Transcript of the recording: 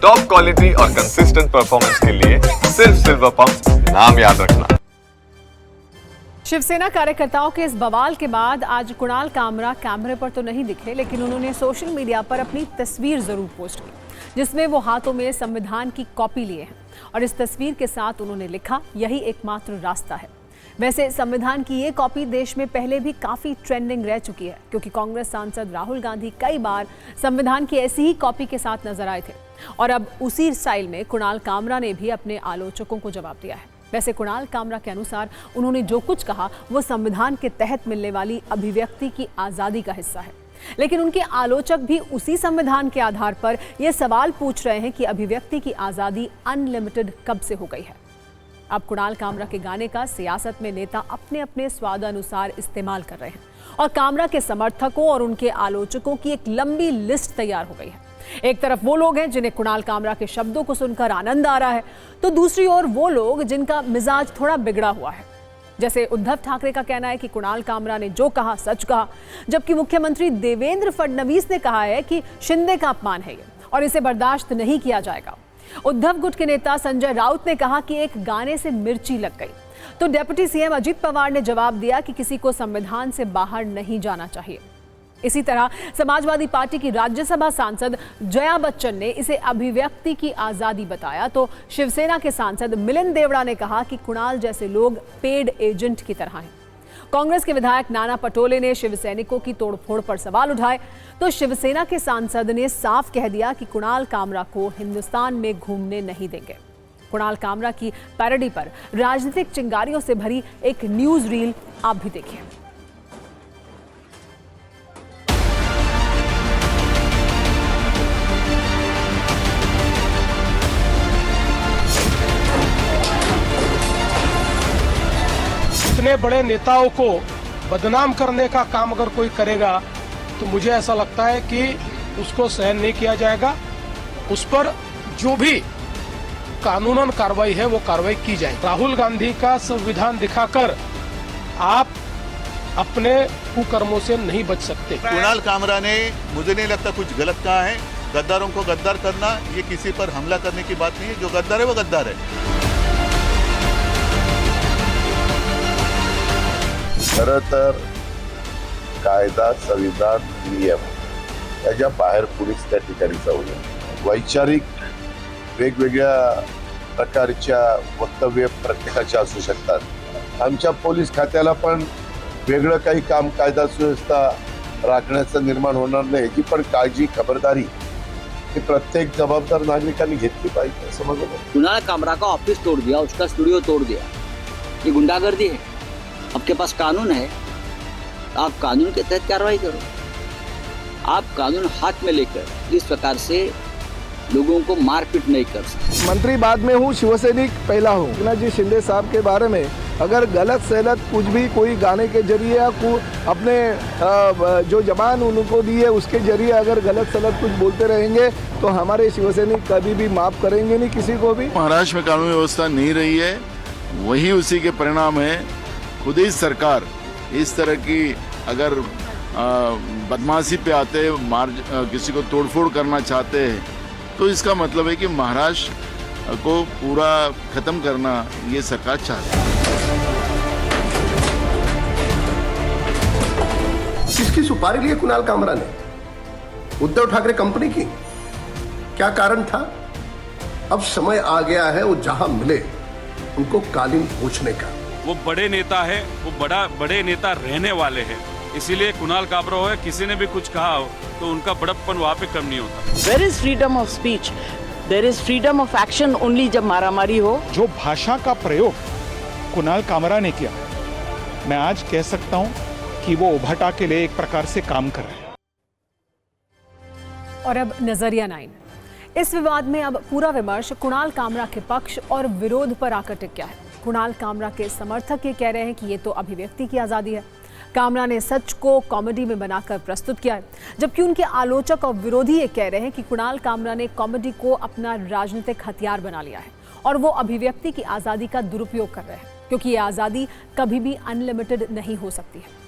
Top quality और consistent performance के लिए सिर्फ सिल्वर पंप्स, नाम याद रखना। शिवसेना कार्यकर्ताओं के इस बवाल के बाद आज कुणाल कामरा कैमरे पर तो नहीं दिखे, लेकिन उन्होंने सोशल मीडिया पर अपनी तस्वीर जरूर पोस्ट की, जिसमें वो हाथों में संविधान की कॉपी लिए हैं और इस तस्वीर के साथ उन्होंने लिखा, यही एकमात्र रास्ता है। वैसे संविधान की ये कॉपी देश में पहले भी काफी ट्रेंडिंग रह चुकी है, क्योंकि कांग्रेस सांसद राहुल गांधी कई बार संविधान की ऐसी ही कॉपी के साथ नजर आए थे और अब उसी स्टाइल में कुणाल कामरा ने भी अपने आलोचकों को जवाब दिया है। वैसे कुणाल कामरा के अनुसार उन्होंने जो कुछ कहा वो संविधान के तहत मिलने वाली अभिव्यक्ति की आजादी का हिस्सा है, लेकिन उनके आलोचक भी उसी संविधान के आधार पर यह सवाल पूछ रहे हैं कि अभिव्यक्ति की आजादी अनलिमिटेड कब से हो गई है। अब कुणाल कामरा के गाने का सियासत में नेता अपने अपने स्वाद अनुसार इस्तेमाल कर रहे हैं और कामरा के समर्थकों और उनके आलोचकों की एक लंबी लिस्ट तैयार हो गई है। एक तरफ वो लोग हैं जिन्हें कुणाल कामरा के शब्दों को सुनकर आनंद आ रहा है, तो दूसरी ओर वो लोग जिनका मिजाज थोड़ा बिगड़ा हुआ है। जैसे उद्धव ठाकरे का कहना है कि कुणाल कामरा ने जो कहा सच कहा, जबकि मुख्यमंत्री देवेंद्र फडणवीस ने कहा है कि शिंदे का अपमान है ये और इसे बर्दाश्त नहीं किया जाएगा। उद्धव गुट के नेता संजय राउत ने कहा कि एक गाने से मिर्ची लग गई, तो डिप्टी सीएम अजीत पवार ने जवाब दिया कि किसी को संविधान से बाहर नहीं जाना चाहिए। इसी तरह समाजवादी पार्टी की राज्यसभा सांसद जया बच्चन ने इसे अभिव्यक्ति की आजादी बताया, तो शिवसेना के सांसद मिलिंद देवड़ा ने कहा कि कुणाल जैसे लोग पेड एजेंट की तरह हैं। कांग्रेस के विधायक नाना पटोले ने शिवसैनिकों की तोड़फोड़ पर सवाल उठाए, तो शिवसेना के सांसद ने साफ कह दिया कि कुणाल कामरा को हिंदुस्तान में घूमने नहीं देंगे। कुणाल कामरा की पैरोडी पर राजनीतिक चिंगारियों से भरी एक न्यूज रील आप भी देखिए। इतने बड़े नेताओं को बदनाम करने का काम अगर कोई करेगा तो मुझे ऐसा लगता है कि उसको सहन नहीं किया जाएगा। उस पर जो भी कानूनन कार्रवाई है वो कार्रवाई की जाए। राहुल गांधी का संविधान दिखाकर आप अपने कुकर्मों से नहीं बच सकते। कुणाल कामरा ने मुझे नहीं लगता कुछ गलत कहा है। गद्दारों को गद्दार करना ये किसी पर हमला करने की बात नहीं है। जो गद्दार है वो गद्दार है। खरं तर कायदा, संविधान, नियम याच्या बाहेर पोलीस त्या ठिकाणी जाऊ नये। वैचारिक वेगवेगळ्या प्रकारच्या वक्तव्य प्रत्येकाचे असू शकतात। आमच्या पोलीस खात्याला पण वेगळं काही काम, कायदा सुव्यवस्था राखण्याचं निर्माण होणार नाही याची पण काळजी, खबरदारी ही प्रत्येक जबाबदार नागरिकांनी घेतली पाहिजे असं माझं मत आहे। कुणाल कामरा का ऑफिस तोड़ दिया, उसका स्टूडियो तोड़ दिया, ये गुंडागर्दी है। आपके पास कानून है, आप कानून के तहत कार्रवाई करो। आप कानून हाथ में लेकर इस प्रकार से लोगों को मारपीट नहीं कर सकते। मंत्री बाद में हूँ, शिवसैनिक पहला हूँ। एकनाथ जी शिंदे साहब के बारे में अगर गलत सलत कुछ भी कोई गाने के जरिए या अपने जो जबान उनको दी है उसके जरिए अगर गलत सलत कुछ बोलते रहेंगे तो हमारे शिवसैनिक कभी भी माफ करेंगे नहीं किसी को भी। महाराष्ट्र में कानून व्यवस्था नहीं रही है, वही उसी के परिणाम है। खुद ही सरकार इस तरह की अगर बदमाशी पे आते किसी को तोड़फोड़ करना चाहते हैं तो इसका मतलब है कि महाराष्ट्र को पूरा खत्म करना ये सरकार चाहती है। किसकी सुपारी ली कुणाल कामरा ने? उद्धव ठाकरे कंपनी की? क्या कारण था? अब समय आ गया है वो जहां मिले उनको कालीन पूछने का। वो बड़े नेता है, वो बड़े नेता रहने वाले हैं, इसीलिए कुणाल कामरा हो, किसी ने भी कुछ कहा हो तो उनका बड़प्पन वहाँ पे कम नहीं होता। There is freedom of speech, there is freedom of action only जब मारामारी हो। जो भाषा का प्रयोग कुणाल कामरा ने किया, मैं आज कह सकता हूँ कि वो उभटा के लिए एक प्रकार से काम कर रहे हैं। और अब नजरिया 9। इस विवाद में अब पूरा विमर्श कुणाल कामरा के पक्ष और विरोध पर आकर टिक गया है। कुणाल कामरा के समर्थक ये कह रहे हैं कि ये तो अभिव्यक्ति की आज़ादी है। कामरा ने सच को कॉमेडी में बनाकर प्रस्तुत किया है, जबकि उनके आलोचक और विरोधी ये कह रहे हैं कि कुणाल कामरा ने कॉमेडी को अपना राजनीतिक हथियार बना लिया है और वो अभिव्यक्ति की आज़ादी का दुरुपयोग कर रहे हैं, क्योंकि ये आज़ादी कभी भी अनलिमिटेड नहीं हो सकती है।